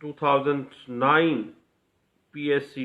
2009 PSC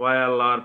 YLR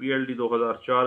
PLD 2004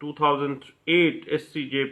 2008 SCJ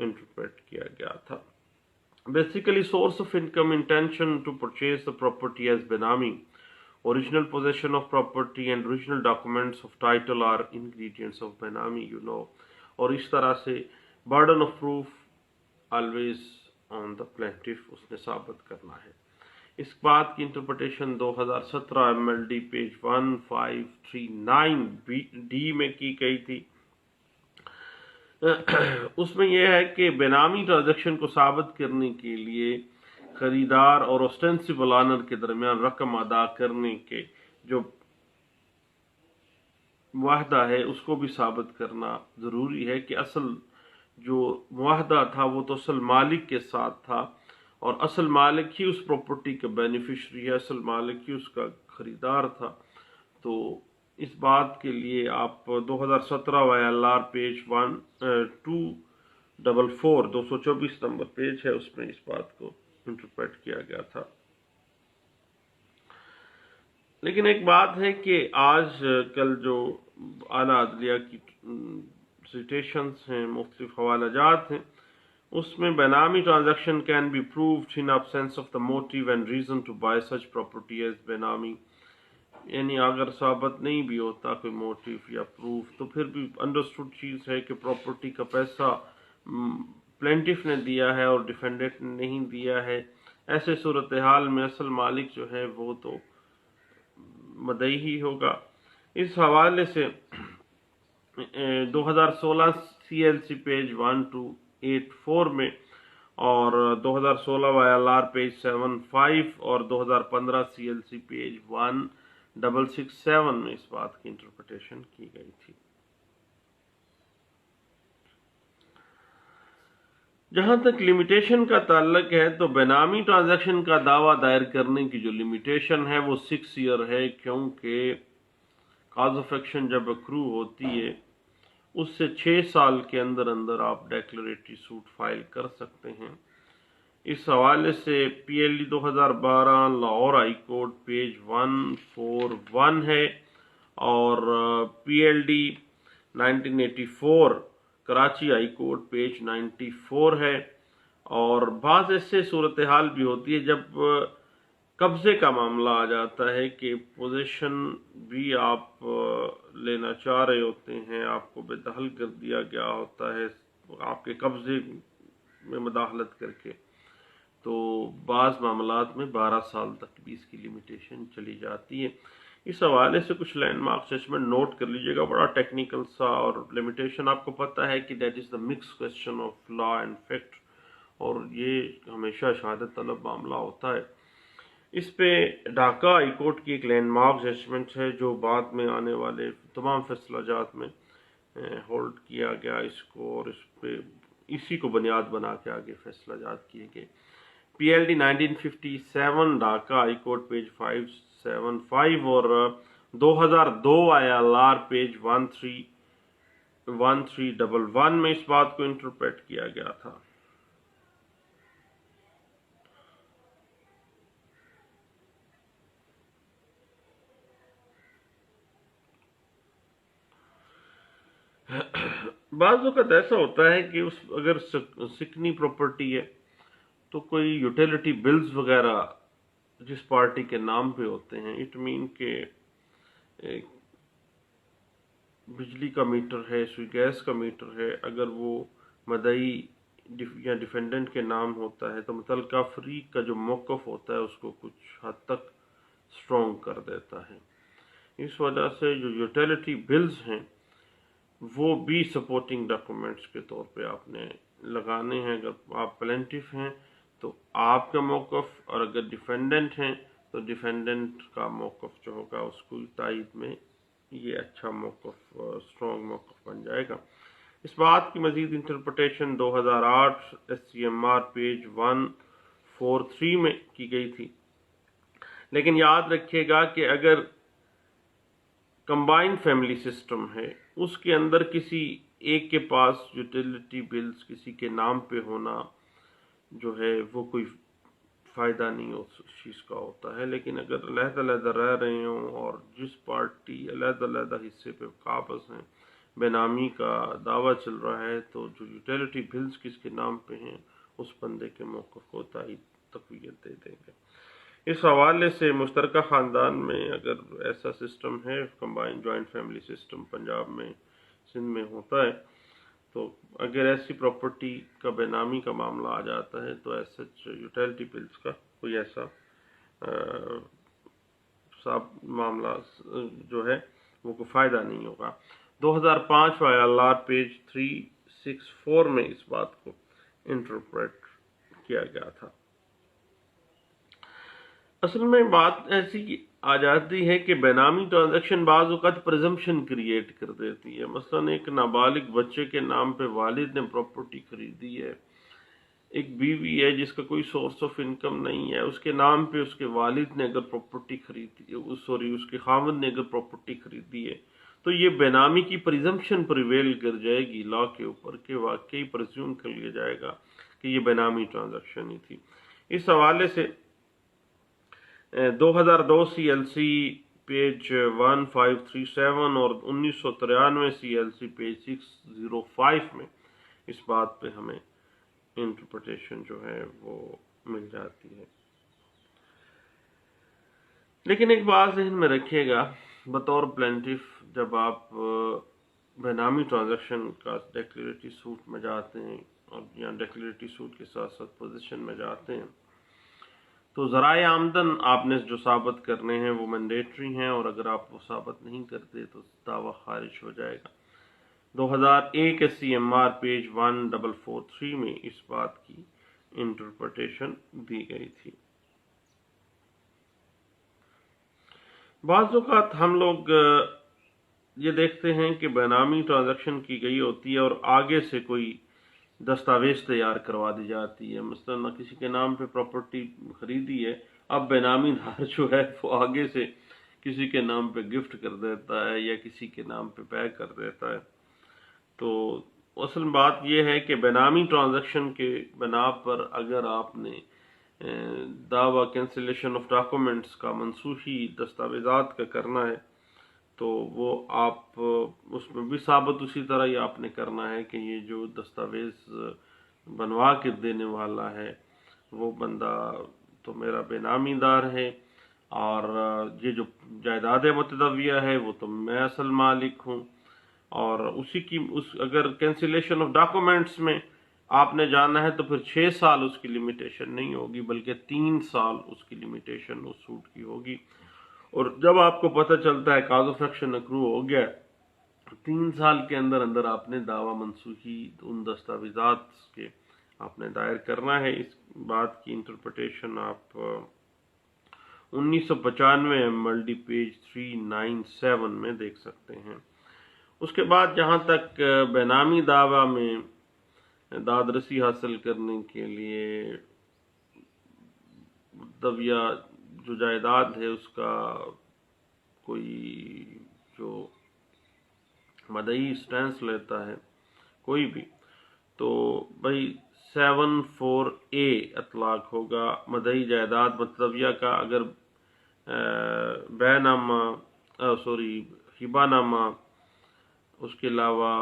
interpret کیا گیا تھا. Basically, source of income, intention to purchase the property as benami, original possession of property and original documents of title are ingredients of benami, اور اس طرح سے burden of proof always on the plaintiff, اس نے ثابت کرنا ہے. اس بات کی interpretation 2017 MLD page 1539 D میں کی گئی تھی. اس میں یہ ہے کہ بینامی ٹرانزیکشن کو ثابت کرنے کے لیے خریدار اور اوسٹینسیبل آنر کے درمیان رقم ادا کرنے کے جو معاہدہ ہے اس کو بھی ثابت کرنا ضروری ہے کہ اصل جو معاہدہ تھا وہ تو اصل مالک کے ساتھ تھا اور اصل مالک ہی اس پراپرٹی کا بینیفیشری ہے، اصل مالک ہی اس کا خریدار تھا. تو اس بات کے لیے آپ 2017 YLR پیج 224 نمبر پیج ہے، اس میں اس بات کو انٹرپریٹ کیا گیا تھا. لیکن ایک بات ہے کہ آج کل جو اعلیٰ عدلیہ کی سٹیشنز ہیں، مختلف حوالہ جات ہیں، اس میں benami transaction can be proved in absence of the motive and reason to buy such property as benami. یعنی اگر ثابت نہیں بھی ہوتا کوئی موٹیو یا پروف تو پھر بھی انڈرسٹوڈ چیز ہے کہ پراپرٹی کا پیسہ پلینٹف نے دیا ہے اور ڈیفینڈنٹ نے نہیں دیا ہے. ایسے صورتحال میں اصل مالک جو ہے وہ تو مدعی ہی ہوگا. اس حوالے سے 2016 CLC پیج 1284 میں اور 2016 YLR پیج 75 اور 2015 CLC پیج 1667 میں اس بات کی انٹرپریٹیشن کی گئی تھی. جہاں تک لمیٹیشن کا تعلق ہے تو بینامی ٹرانزیکشن کا دعویٰ دائر کرنے کی جو لمیٹیشن ہے وہ 6 ایئر ہے، کیونکہ کاز آف ایکشن جب اکرو ہوتی ہے اس سے 6 سال کے اندر اندر آپ ڈیکلریٹری سوٹ فائل کر سکتے ہیں. اس حوالے سے PLD 2012 Lahore high court page 141 ہے اور PLD 1984 Karachi high court page 94 ہے. اور بعض ایسے صورتحال بھی ہوتی ہے جب قبضے کا معاملہ آ جاتا ہے کہ پوزیشن بھی آپ لینا چاہ رہے ہوتے ہیں، آپ کو بے دخل کر دیا گیا ہوتا ہے آپ کے قبضے میں مداخلت کر کے، تو بعض معاملات میں 12 سال تک بھی اس کی لمیٹیشن چلی جاتی ہے. اس حوالے سے کچھ لینڈ مارک ججمنٹ نوٹ کر لیجئے گا، بڑا ٹیکنیکل سا، اور لمیٹیشن آپ کو پتہ ہے کہ that is the mix question of law and fact, اور یہ ہمیشہ شہادت طلب معاملہ ہوتا ہے. اس پہ ڈھاکہ ہائی کورٹ کی ایک لینڈ مارک ججمنٹ ہے جو بعد میں آنے والے تمام فیصلہ جات میں ہولڈ کیا گیا اس کو، اور اس پہ اسی کو بنیاد بنا کے آگے فیصلہ جات کیے گئے. PLD 1957 Dhaka high court page 575 اور 2002 ILR پیج 1311 میں اس بات کو انٹرپریٹ کیا گیا تھا. بعض وقت ایسا ہوتا ہے کہ اگر سکنی پراپرٹی ہے تو کوئی یوٹیلیٹی بلز وغیرہ جس پارٹی کے نام پہ ہوتے ہیں، اٹ مین کہ بجلی کا میٹر ہے، سوئی گیس کا میٹر ہے، اگر وہ مدعی یا ڈیفینڈنٹ کے نام ہوتا ہے تو متعلقہ فریق کا جو موقف ہوتا ہے اس کو کچھ حد تک سٹرونگ کر دیتا ہے. اس وجہ سے جو یوٹیلیٹی بلز ہیں وہ بھی سپورٹنگ ڈاکومنٹس کے طور پہ آپ نے لگانے ہیں. اگر آپ پلینٹف ہیں تو آپ کا موقف، اور اگر ڈیفینڈنٹ ہیں تو ڈیفینڈنٹ کا موقف جو ہوگا اس کو تائید میں یہ اچھا موقف، سٹرونگ موقف بن جائے گا. اس بات کی مزید انٹرپریٹیشن 2008 SCMR پیج 143 میں کی گئی تھی. لیکن یاد رکھیے گا کہ اگر کمبائنڈ فیملی سسٹم ہے اس کے اندر کسی ایک کے پاس یوٹیلیٹی بلز کسی کے نام پہ ہونا جو ہے وہ کوئی فائدہ نہیں اس چیز کا ہوتا ہے. لیکن اگر علیحدہ علیحدہ رہ رہے ہوں اور جس پارٹی علیحدہ علیحدہ حصے پہ قابض ہیں بے نامی کا دعویٰ چل رہا ہے تو جو یوٹیلیٹی بلز کس کے نام پہ ہیں اس بندے کے موقف کو تقویت دے دیں گے۔ اس حوالے سے مشترکہ خاندان میں اگر ایسا سسٹم ہے، combine joint family system Punjab میں سندھ میں ہوتا ہے، تو اگر ایسی پراپرٹی کا بے نامی کا معاملہ آ جاتا ہے تو ایسا یوٹیلیٹی بلز کا کوئی ایسا معاملہ جو ہے وہ کوئی فائدہ نہیں ہوگا۔ 2005 ILR پیج 364 میں اس بات کو انٹرپریٹ کیا گیا تھا۔ اصل میں بات ایسی آ جاتی ہے کہ بے نامی ٹرانزیکشن بعض اوقات پریزمپشن کریٹ کر دیتی ہے۔ مثلا ایک نابالغ بچے کے نام پہ والد نے پراپرٹی خریدی ہے، ایک بیوی ہے جس کا کوئی سورس آف انکم نہیں ہے، اس کے نام پہ اس کے والد نے اگر پراپرٹی خریدی ہے، اس کے خاوند نے اگر پراپرٹی خریدی ہے، تو یہ بے نامی کی پریزمپشن پریویل کر جائے گی لا کے اوپر کہ واقعی پرزیوم کر لیا جائے گا کہ یہ بے نامی ٹرانزیکشن ہی تھی۔ اس حوالے سے 2002 CLC پیج 1537 اور 1993 CLC پیج 605 میں اس بات پہ ہمیں انٹرپریٹیشن جو ہے وہ مل جاتی ہے۔ لیکن ایک بات ذہن میں رکھیے گا، بطور پلینٹف جب آپ بے نامی ٹرانزیکشن کا ڈیکلیریٹری سوٹ میں جاتے ہیں اور یا ڈیکلیریٹری سوٹ کے ساتھ ساتھ پوزیشن میں جاتے ہیں، تو ذرائع آمدن آپ نے جو ثابت کرنے ہیں وہ مینڈیٹری ہیں، اور اگر آپ وہ ثابت نہیں کرتے تو دعویٰ خارج ہو جائے گا۔ 2001 CMR پیج 1443 میں اس بات کی انٹرپریٹیشن دی گئی تھی۔ بعض اوقات ہم لوگ یہ دیکھتے ہیں کہ بے نامی ٹرانزیکشن کی گئی ہوتی ہے اور آگے سے کوئی دستاویز تیار کروا دی جاتی ہے۔ مثلا کسی کے نام پہ پراپرٹی خریدی ہے، اب بے نامی دار جو ہے وہ آگے سے کسی کے نام پہ گفٹ کر دیتا ہے یا کسی کے نام پہ پے کر دیتا ہے۔ تو اصل بات یہ ہے کہ بے نامی ٹرانزیکشن کے بنا پر اگر آپ نے دعویٰ کینسلیشن آف ڈاکومنٹس کا منسوخی دستاویزات کا کرنا ہے تو وہ آپ اس میں بھی ثابت اسی طرح ہی آپ نے کرنا ہے کہ یہ جو دستاویز بنوا کے دینے والا ہے وہ بندہ تو میرا بے نامی دار ہے، اور یہ جو جائیداد متداویہ ہے وہ تو میں اصل مالک ہوں، اور اسی کی اگر کینسلیشن آف ڈاکومنٹس میں آپ نے جانا ہے تو پھر 6 سال اس کی لمیٹیشن نہیں ہوگی بلکہ 3 سال اس کی لمیٹیشن اس سوٹ کی ہوگی۔ اور جب آپ کو پتہ چلتا ہے کاز آف ایکشن اکرو ہو گیا، 3 سال کے اندر اندر آپ نے دعویٰ منسوخی ان دستاویزات کے آپ نے دائر کرنا ہے۔ اس بات کی انٹرپریٹیشن آپ 1995 MLD پیج 397 میں دیکھ سکتے ہیں۔ اس کے بعد جہاں تک بے نامی دعویٰ میں دادرسی حاصل کرنے کے لیے متداویہ جو جائیداد ہے اس کا کوئی جو مدعی سٹینس لیتا ہے کوئی بھی، تو بھائی 74A اطلاق ہوگا مدعی جائیداد متداویہ کا اگر بے نامہ ہبہ نامہ، اس کے علاوہ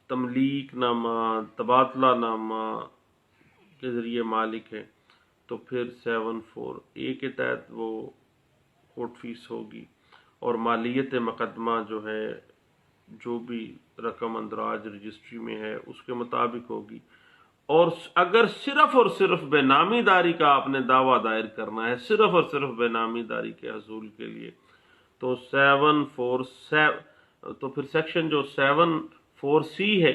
تملیک نامہ، تبادلہ نامہ کے ذریعے مالک ہے تو پھر 74A کے تحت وہ کورٹ فیس ہوگی، اور مالیت مقدمہ جو ہے جو بھی رقم اندراج رجسٹری میں ہے اس کے مطابق ہوگی۔ اور اگر صرف اور صرف بے نامی داری کا آپ نے دعویٰ دائر کرنا ہے، صرف اور صرف بے نامی داری کے حصول کے لیے، تو 747 تو پھر سیکشن جو 74C ہے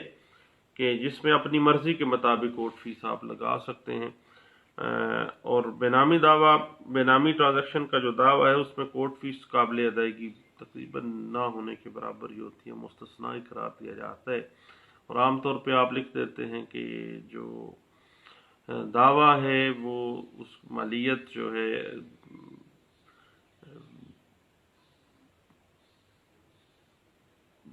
کہ جس میں اپنی مرضی کے مطابق کورٹ فیس آپ لگا سکتے ہیں، اور بے نامی ٹرانزیکشن کا جو دعویٰ ہے اس میں کورٹ فیس قابل ادائیگی تقریباً نہ ہونے کے برابر ہی ہوتی ہے، مستثنیٰ ہی قرار دیا جاتا ہے، اور عام طور پہ آپ لکھ دیتے ہیں کہ جو دعویٰ ہے وہ اس مالیت جو ہے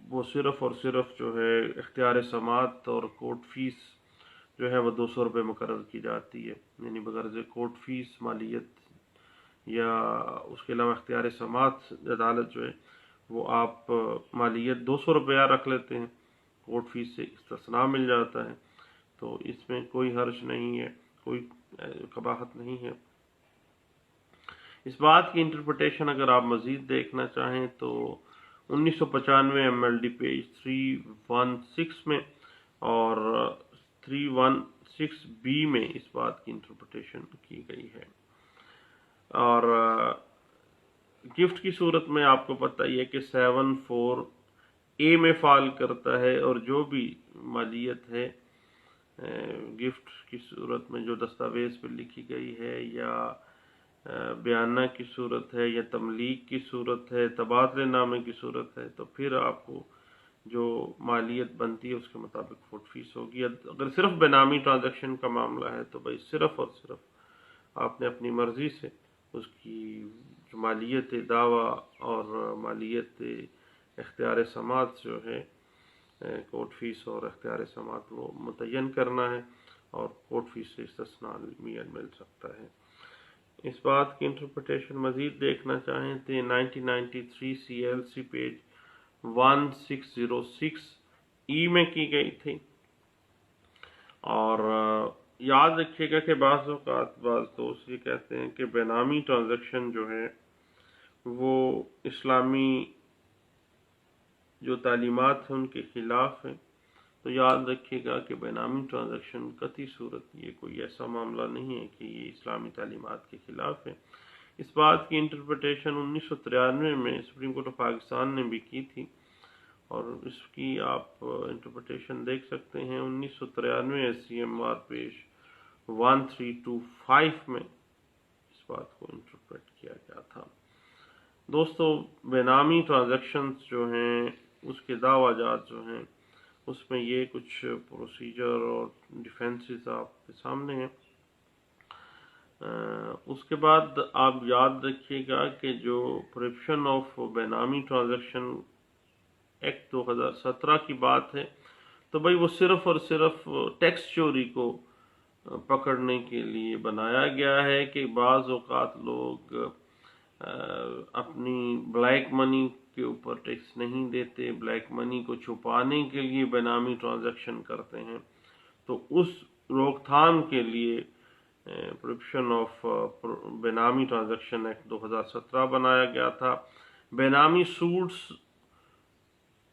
وہ صرف اور صرف جو ہے اختیار سماعت اور کورٹ فیس جو ہے وہ 200 روپے مقرر کی جاتی ہے، یعنی بغرض کورٹ فیس مالیت یا اس کے علاوہ اختیار سماعت عدالت جو ہے وہ آپ مالیت 200 روپیہ رکھ لیتے ہیں، کورٹ فیس سے استثناء مل جاتا ہے، تو اس میں کوئی حرج نہیں ہے، کوئی قباحت نہیں ہے۔ اس بات کی انٹرپریٹیشن اگر آپ مزید دیکھنا چاہیں تو 1995 MLD پیج 316 میں اور 316B میں اس بات کی انٹرپریٹیشن کی گئی ہے۔ اور گفٹ کی صورت میں آپ کو پتہ ہی ہے کہ 74A میں فال کرتا ہے، اور جو بھی مالیت ہے گفٹ کی صورت میں جو دستاویز پہ لکھی گئی ہے، یا بیانہ کی صورت ہے، یا تملیک کی صورت ہے، تبادلے نامے کی صورت ہے، تو پھر آپ کو جو مالیت بنتی ہے اس کے مطابق کورٹ فیس ہوگی۔ اگر صرف بے نامی ٹرانزیکشن کا معاملہ ہے تو بھائی صرف اور صرف آپ نے اپنی مرضی سے اس کی جو مالیت دعویٰ اور مالیت اختیار سماعت جو ہے کورٹ فیس اور اختیار سماعت وہ متعین کرنا ہے، اور کورٹ فیس سے استثناء مل سکتا ہے۔ اس بات کی انٹرپریٹیشن مزید دیکھنا چاہیں تو 1993 CLC پیج 1606E میں کی گئی تھی۔ اور یاد رکھیے گا کہ بعض اوقات بعض دوست یہ کہتے ہیں کہ بے نامی ٹرانزیکشن جو ہے وہ اسلامی جو تعلیمات ہیں ان کے خلاف ہیں، تو یاد رکھیے گا کہ بے نامی ٹرانزیکشن قطعی صورت یہ کوئی ایسا معاملہ نہیں ہے کہ یہ اسلامی تعلیمات کے خلاف ہے۔ اس بات کی انٹرپریٹیشن 1993 میں سپریم کورٹ آف پاکستان نے بھی کی تھی، اور اس کی آپ انٹرپریٹیشن دیکھ سکتے ہیں 1993 SCMR پیج 1325 میں اس بات کو انٹرپریٹ کیا گیا تھا۔ دوستو، بے نامی ٹرانزیکشنز جو ہیں اس کے دعویٰ جات جو ہیں اس میں یہ کچھ پروسیجر اور ڈیفینسز آپ کے سامنے ہیں۔ اس کے بعد آپ یاد رکھیے گا کہ جو پروہیبیشن آف بے نامی ٹرانزیکشن ایکٹ 2017 کی بات ہے، تو بھائی وہ صرف اور صرف ٹیکس چوری کو پکڑنے کے لیے بنایا گیا ہے کہ بعض اوقات لوگ اپنی بلیک منی کے اوپر ٹیکس نہیں دیتے، بلیک منی کو چھپانے کے لیے بے نامی ٹرانزیکشن کرتے ہیں، تو اس روک تھام کے لیے پروہیبیشن آف بے نامی ٹرانزیکشن ایکٹ 2017 بنایا گیا تھا۔ بے نامی سوٹس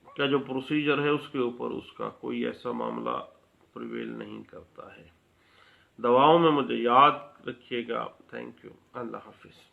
کا جو پروسیجر ہے اس کے اوپر اس کا کوئی ایسا معاملہ پریویل نہیں کرتا ہے۔ دعاؤں میں مجھے یاد رکھیے گا۔ Thank you. اللہ حافظ۔